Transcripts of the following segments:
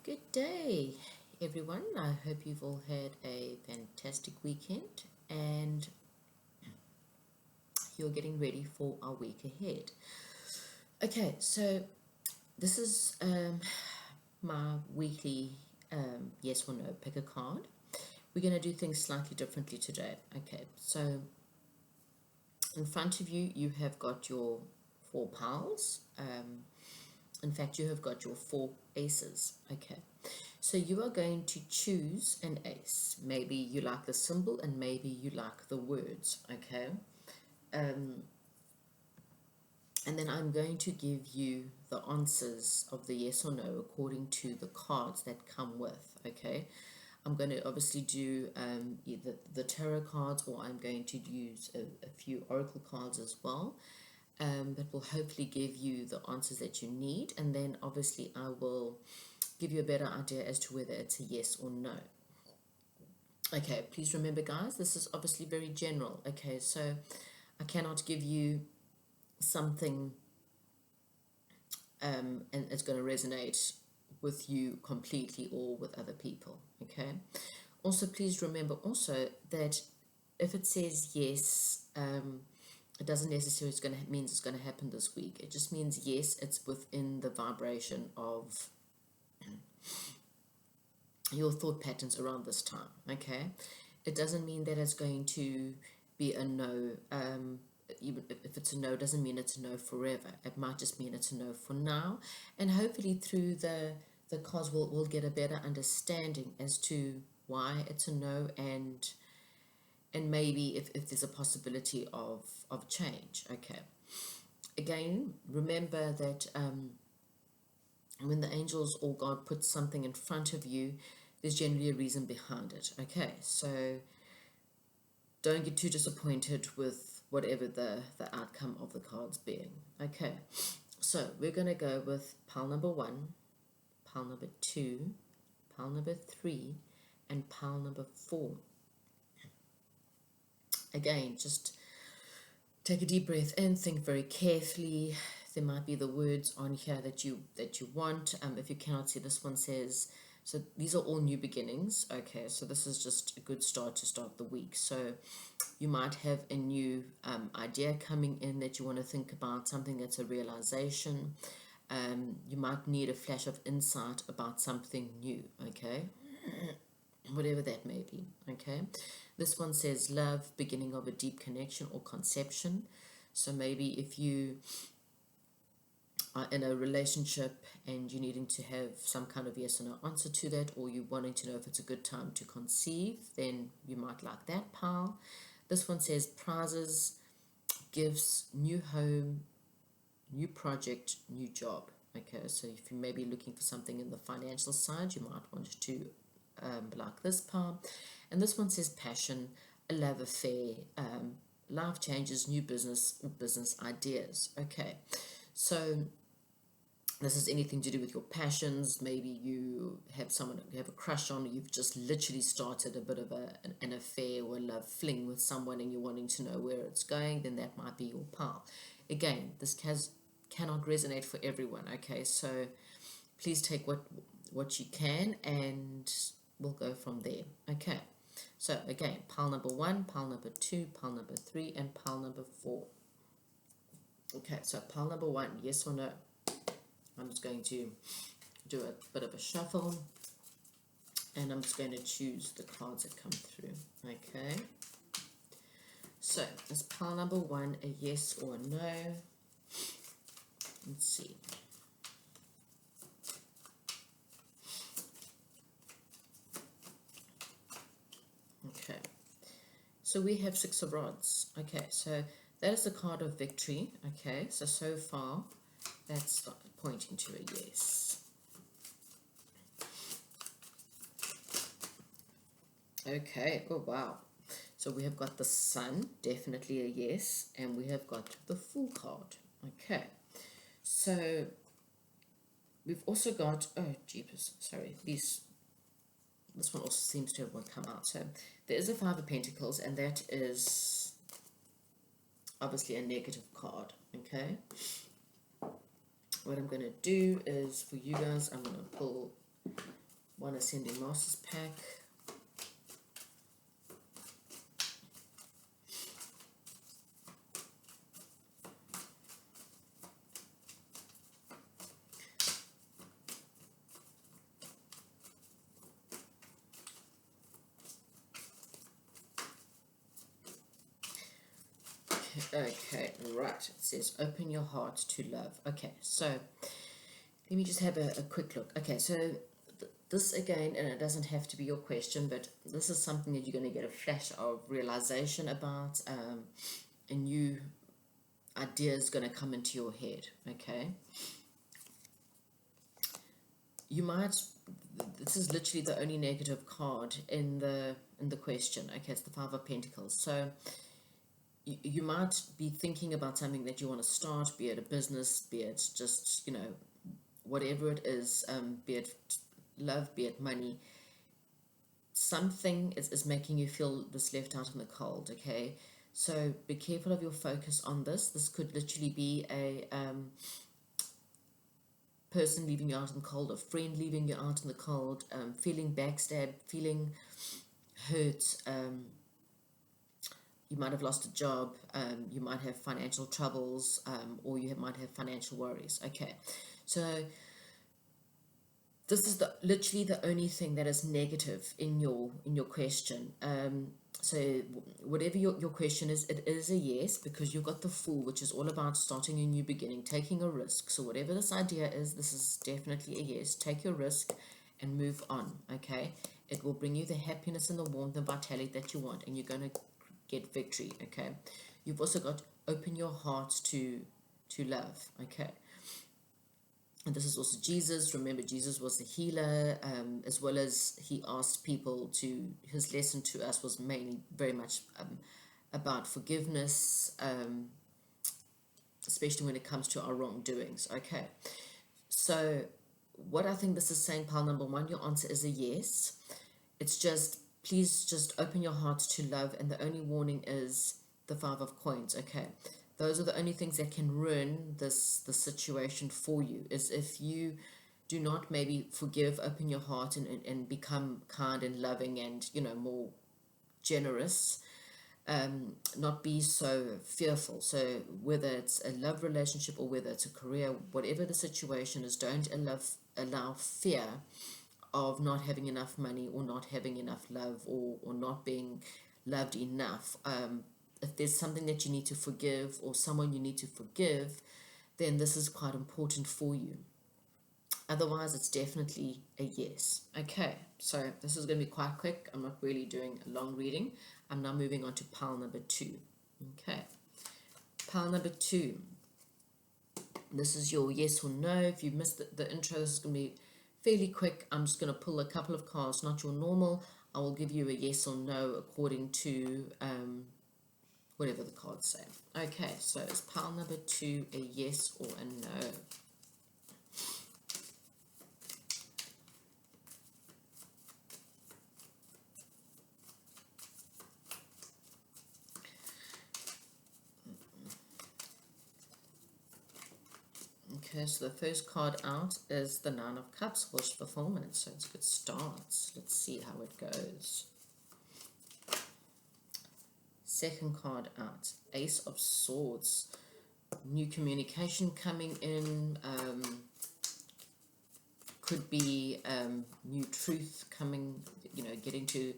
Good day, everyone. I hope you've all had a fantastic weekend and you're getting ready for our week ahead. Okay, so this is my weekly yes or no pick a card. We're going to do things slightly differently today. Okay, so in front of you, you have got your four pals. In fact, you have got your four aces. Okay. So you are going to choose an ace. Maybe you like the symbol and maybe you like the words, okay? And then I'm going to give you the answers of the yes or no according to the cards that come with, okay? I'm going to obviously do either the tarot cards or I'm going to use a few oracle cards as well. That will hopefully give you the answers that you need, and then obviously I will give you a better idea as to whether it's a yes or no. Okay, please remember, guys, this is obviously very general. Okay, so I cannot give you something and it's going to resonate with you completely or with other people. Okay, also please remember also that if it says yes, it doesn't necessarily means it's going to happen this week. It just means yes, it's within the vibration of your thought patterns around this time. Okay, it doesn't mean that it's going to be a no. Even if it's a no, doesn't mean it's a no forever. It might just mean it's a no for now, and hopefully through the cards we'll get a better understanding as to why it's a no, and maybe if there's a possibility of change. Okay, again, remember that when the angels or God puts something in front of you, there's generally a reason behind it. Okay, so don't get too disappointed with whatever the outcome of the cards being. Okay, so we're going to go with pile number 1, pile number 2, pile number 3, and pile number 4. Again, just take a deep breath in, think very carefully. There might be the words on here that you want. If you cannot see, this one says, so these are all new beginnings. Okay, so this is just a good start to start the week. So you might have a new idea coming in that you want to think about, something that's a realization. You might need a flash of insight about something new. Okay, whatever that may be. Okay, this one says love, beginning of a deep connection or conception. So maybe if you are in a relationship and you're needing to have some kind of yes or no answer to that, or you're wanting to know if it's a good time to conceive, then you might like that pile. This one says prizes, gifts, new home, new project, new job. Okay, so if you may be looking for something in the financial side, you might want to like this pile. And this one says passion, a love affair, life changes, new business or business ideas. Okay, so this is anything to do with your passions. Maybe you have someone you have a crush on, or you've just literally started a bit of an affair or a love fling with someone and you're wanting to know where it's going, then that might be your pal. Again, this cannot resonate for everyone, okay? So please take what you can and we'll go from there. Okay, so again, pile number 1, pile number 2, pile number 3, and pile number 4. Okay, so pile number 1, yes or no? I'm just going to do a bit of a shuffle and I'm just going to choose the cards that come through. Okay, so is pile number 1 a yes or a no? Let's see. Okay, so we have 6 of rods. Okay, so that is the card of victory. Okay, so far that's pointing to a yes. Okay, oh wow. So we have got the Sun, definitely a yes, and we have got the Fool card. Okay, so we've also got, oh jeepers, sorry, this one also seems to have one come out. So there is a 5 of Pentacles, and that is obviously a negative card. Okay, what I'm going to do is, for you guys, I'm going to pull one Ascending Masters pack. Okay, right. It says open your heart to love. Okay, so let me just have a quick look. Okay, so this again, and it doesn't have to be your question, but this is something that you're going to get a flash of realization about. A new idea is going to come into your head. Okay, you might. This is literally the only negative card in the question. Okay, it's the Five of Pentacles. So you might be thinking about something that you want to start, be it a business, be it just, whatever it is, be it love, be it money. Something is making you feel this left out in the cold, okay? So be careful of your focus on this. This could literally be a person leaving you out in the cold, a friend leaving you out in the cold, feeling backstabbed, feeling hurt. You might have lost a job, you might have financial troubles, or you might have financial worries. Okay, so this is literally the only thing that is negative in your question. So whatever your question is, it is a yes, because you've got the Fool, which is all about starting a new beginning, taking a risk. So whatever this idea is, this is definitely a yes. Take your risk and move on. Okay, it will bring you the happiness and the warmth and vitality that you want, and you're going to get victory. Okay, you've also got open your heart to love. Okay, and this is also Jesus. Remember, Jesus was the healer, as well as he asked people to, his lesson to us was mainly very much about forgiveness, especially when it comes to our wrongdoings. Okay, so what I think this is saying, pile number one, your answer is a yes. It's just, please just open your heart to love, and the only warning is the Five of Coins. Okay, those are the only things that can ruin the situation for you, is if you do not maybe forgive, open your heart, and become kind and loving and, more generous, not be so fearful. So whether it's a love relationship or whether it's a career, whatever the situation is, don't allow fear of not having enough money or not having enough love, or not being loved enough. If there's something that you need to forgive or someone you need to forgive, then this is quite important for you. Otherwise, it's definitely a yes. Okay, so this is going to be quite quick. I'm not really doing a long reading. I'm now moving on to pile number two. Okay, pile number two. This is your yes or no. If you missed the intro, this is going to be fairly quick. I'm just going to pull a couple of cards, not your normal. I will give you a yes or no according to whatever the cards say. Okay, so is pile number two a yes or a no? Okay, so the first card out is the Nine of Cups, wish fulfillment. So it's a good start. Let's see how it goes. Second card out, Ace of Swords. New communication coming in. Could be new truth coming, getting to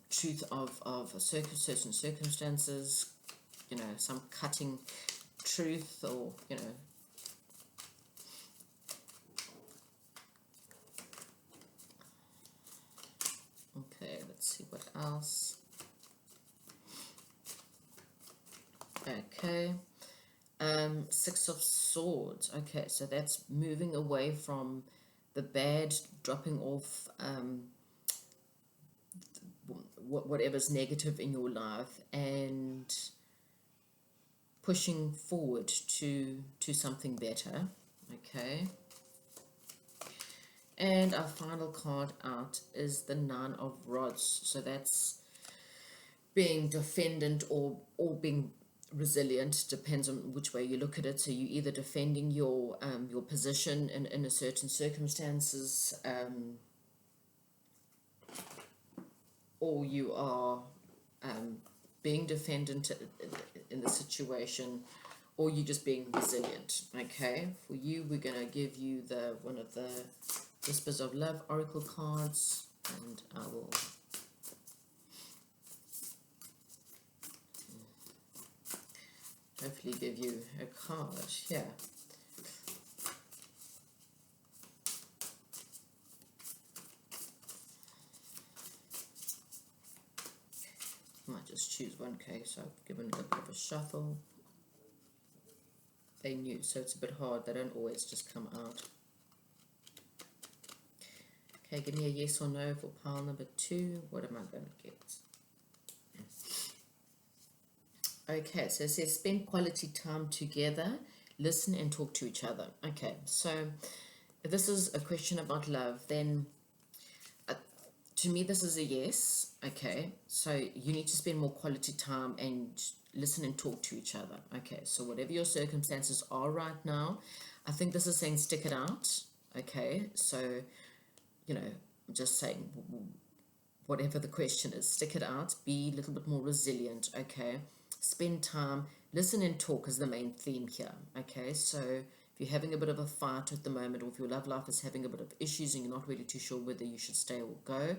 truth of certain circumstances, some cutting truth, or okay, let's see what else. Okay, Six of Swords. Okay, so that's moving away from the bad, dropping off whatever's negative in your life, and pushing forward to something better. Okay, and our final card out is the Nine of Rods. So that's being defendant, or being resilient, depends on which way you look at it. So you're either defending your position in a certain circumstances, or you are being defendant in the situation, or you're just being resilient. Okay, for you, we're going to give you one of the Whispers of Love Oracle cards, and I will hopefully give you a card here. I might just choose one case, so I've given it a bit of a shuffle. They knew, so it's a bit hard, they don't always just come out. Okay, give me a yes or no for pile number 2. What am I going to get? Okay, so it says spend quality time together, listen and talk to each other. Okay, so if this is a question about love, then to me this is a yes. Okay, so you need to spend more quality time and listen and talk to each other. Okay, so whatever your circumstances are right now, I think this is saying stick it out. Okay, so I'm just saying, whatever the question is, stick it out, be a little bit more resilient. Okay, spend time, listen and talk is the main theme here. Okay, so if you're having a bit of a fight at the moment, or if your love life is having a bit of issues and you're not really too sure whether you should stay or go,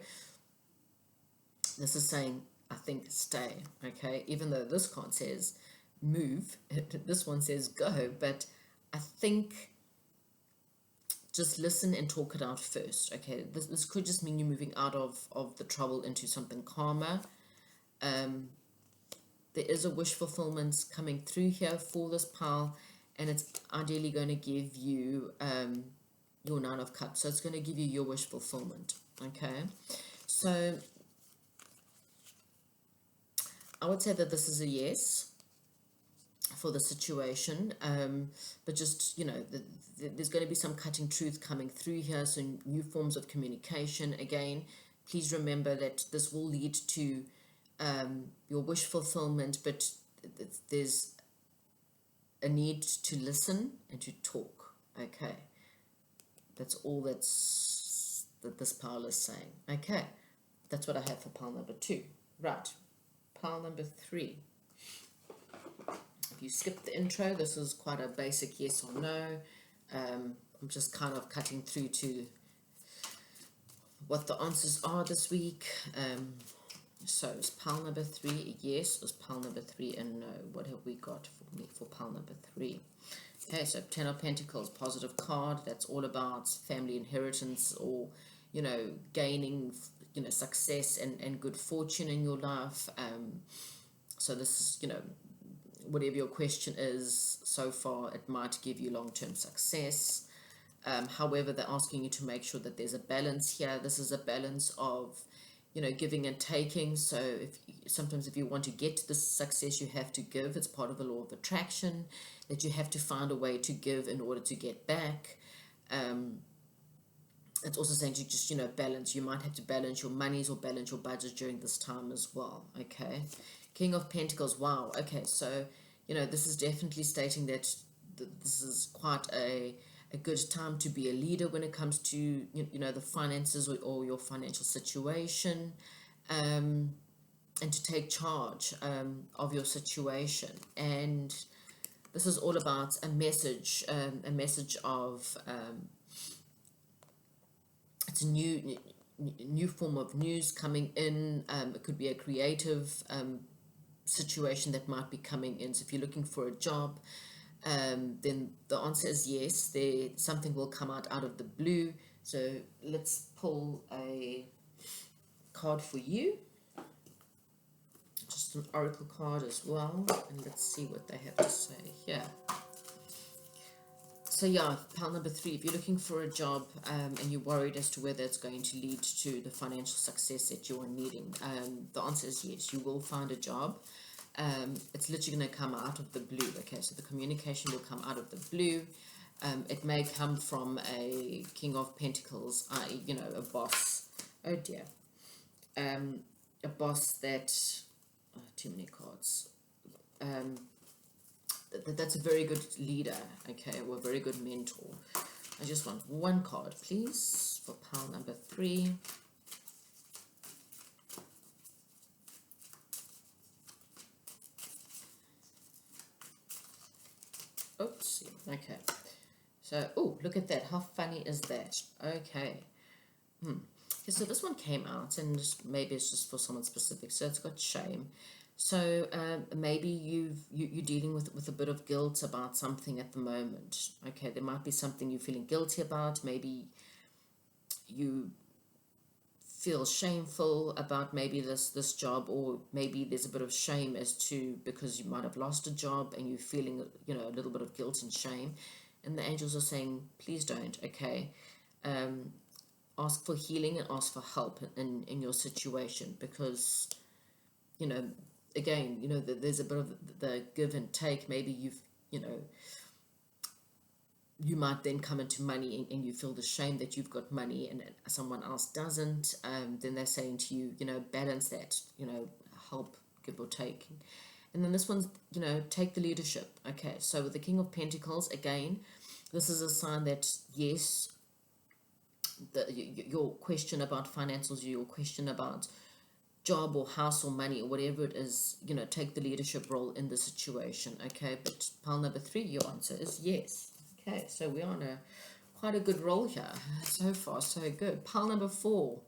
this is saying, I think, stay. Okay, even though this card says move, this one says go, but I think just listen and talk it out first. Okay, this could just mean you're moving out of the trouble into something calmer. There is a wish fulfillment coming through here for this pile, and it's ideally going to give you your 9 of Cups. So it's going to give you your wish fulfillment. Okay, so I would say that this is a yes for the situation, but just there's going to be some cutting truth coming through here, so new forms of communication. Again, please remember that this will lead to your wish fulfillment, but there's a need to listen and to talk. Okay, that's all that this pile is saying. Okay, that's what I have for pile number 2. Right, pile number 3. If you skip the intro, this is quite a basic yes or no. I'm just kind of cutting through to what the answers are this week. So is pile number 3 a yes, is pile number 3 a no? What have we got for me for pile number 3? Okay, so 10 of Pentacles, positive card. That's all about family inheritance, or gaining success and good fortune in your life. So this is whatever your question is so far, it might give you long-term success. However, they're asking you to make sure that there's a balance here. This is a balance of giving and taking. So sometimes if you want to get to the success, you have to give. It's part of the law of attraction, that you have to find a way to give in order to get back. It's also saying to just balance. You might have to balance your monies or balance your budget during this time as well. Okay, King of Pentacles. Wow. Okay, so this is definitely stating that this is quite a good time to be a leader when it comes to the finances, or your financial situation, and to take charge of your situation. And this is all about a message of it's a new form of news coming in. It could be a creative situation that might be coming in. So if you're looking for a job, then the answer is yes. Something will come out of the blue. So let's pull a card for you, just an oracle card as well, and let's see what they have to say here. So yeah, pile number 3, if you're looking for a job and you're worried as to whether it's going to lead to the financial success that you are needing, the answer is yes, you will find a job. It's literally going to come out of the blue. Okay, so the communication will come out of the blue. It may come from a King of Pentacles, a boss. Oh dear. A boss that, too many cards. that's a very good leader, okay, or a very good mentor. I just want one card, please, for pile number 3. Oops, okay. So, oh, look at that. How funny is that? Okay. Okay, so this one came out, and maybe it's just for someone specific. So it's got shame. So maybe you're dealing with a bit of guilt about something at the moment. Okay, there might be something you're feeling guilty about. Maybe you feel shameful about maybe this job, or maybe there's a bit of shame as to because you might have lost a job and you're feeling a little bit of guilt and shame, and the angels are saying please don't. Okay, ask for healing and ask for help in your situation, because you know again there's a bit of the give and take. Maybe you might then come into money, and you feel the shame that you've got money and someone else doesn't. Then they're saying to you, balance that, help, give or take. And then this one's, take the leadership. Okay, so with the King of Pentacles, again, this is a sign that, yes, your question about finances, your question about job or house or money or whatever it is, take the leadership role in the situation. Okay, but pile number 3, your answer is yes. Okay, so we're on quite a good roll here. So far, so good. Pile number 4.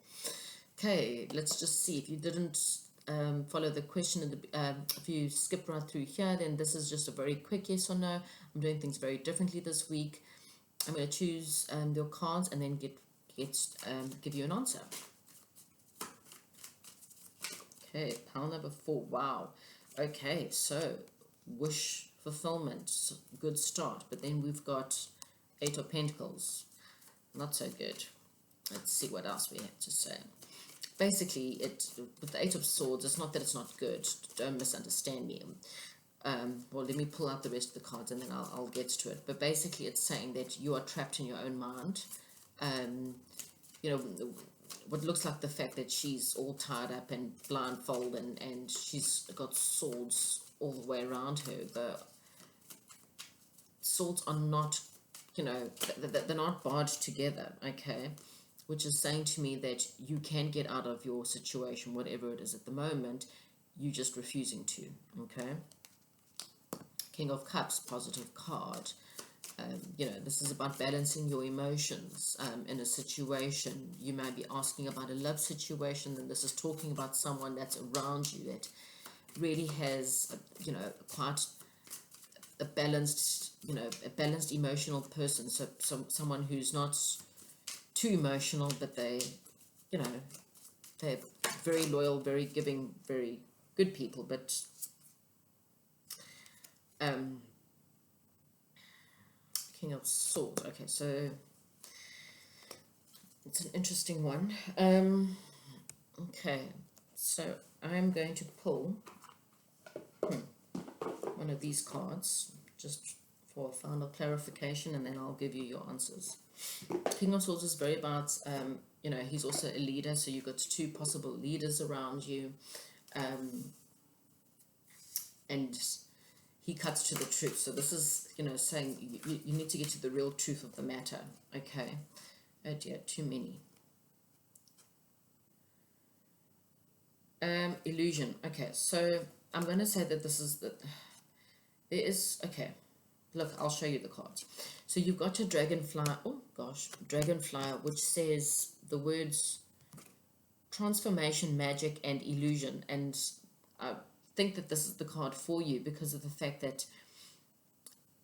Okay, let's just see. If you didn't follow the question, if you skip right through here, then this is just a very quick yes or no. I'm doing things very differently this week. I'm going to choose your cards and then give you an answer. Okay, pile number 4. Wow. Okay, so wish fulfillment, good start. But then we've got 8 of Pentacles, not so good. Let's see what else we have to say. Basically, with the 8 of Swords, it's not that it's not good. Don't misunderstand me. Well, let me pull out the rest of the cards and then I'll get to it. But basically, it's saying that you are trapped in your own mind. What looks like the fact that she's all tied up and blindfolded, and she's got swords all the way around her. The swords are not, they're not barred together, okay? Which is saying to me that you can get out of your situation, whatever it is at the moment, you're just refusing to, okay? King of Cups, positive card. This is about balancing your emotions in a situation. You may be asking about a love situation, and this is talking about someone that's around you that really has, quite a balanced, emotional person. So someone who's not too emotional, but they're very loyal, very giving, very good people, but King of Swords. Okay, so it's an interesting one. Okay, so I'm going to pull one of these cards just for final clarification, and then I'll give you your answers. King of Swords is very about, he's also a leader, so you've got 2 possible leaders around you, and he cuts to the truth. So this is, saying you need to get to the real truth of the matter, okay? Oh dear, too many. Illusion. Okay, so I'm going to say that this is okay, look, I'll show you the cards. So you've got your dragonfly, dragonfly, which says the words transformation, magic, and illusion. And I think that this is the card for you because of the fact that,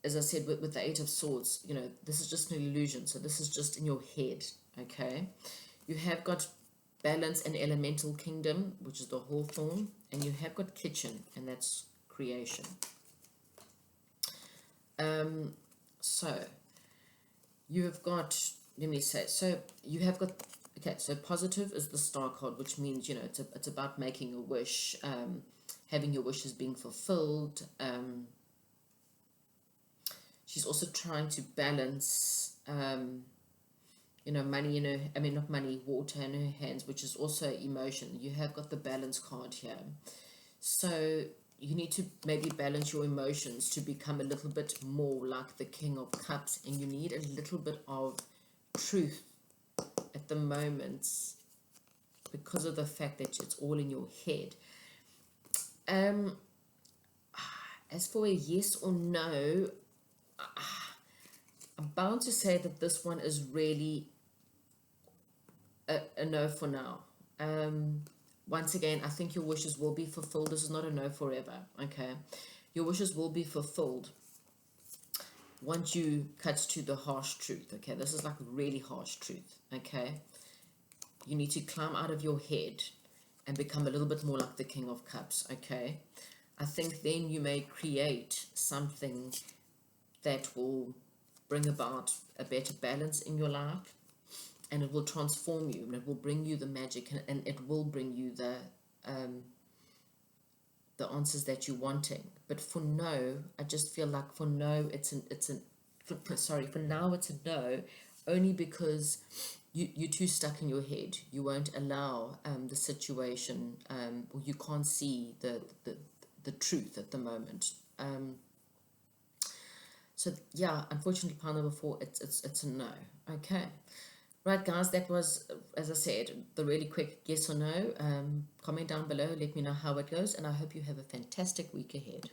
as I said, with the 8 of Swords, this is just an illusion. So this is just in your head, okay? You have got balance and elemental kingdom, which is the hawthorn, and you have got kitchen, and that's creation. So you have got, let me say, so you have got, okay, so positive is the star card, which means, it's about making a wish, having your wishes being fulfilled. She's also trying to balance, money in her, not money, water in her hands, which is also emotion. You have got the balance card here. So, you need to maybe balance your emotions to become a little bit more like the King of Cups, and you need a little bit of truth at the moment because of the fact that it's all in your head. As for a yes or no, I'm bound to say that this one is really a no for now. Once again, I think your wishes will be fulfilled. This is not a no forever, okay? Your wishes will be fulfilled once you cut to the harsh truth, okay? This is like really harsh truth, okay? You need to climb out of your head and become a little bit more like the King of Cups, okay? I think then you may create something that will bring about a better balance in your life, and it will transform you, and it will bring you the magic, and it will bring you the answers that you're wanting. But for no, I just feel like for no, for now it's a no, only because you're too stuck in your head. You won't allow the situation, or you can't see the truth at the moment. So yeah, unfortunately, pile number 4, it's a no. Okay. Right, guys, that was, as I said, the really quick yes or no. Comment down below, let me know how it goes, and I hope you have a fantastic week ahead.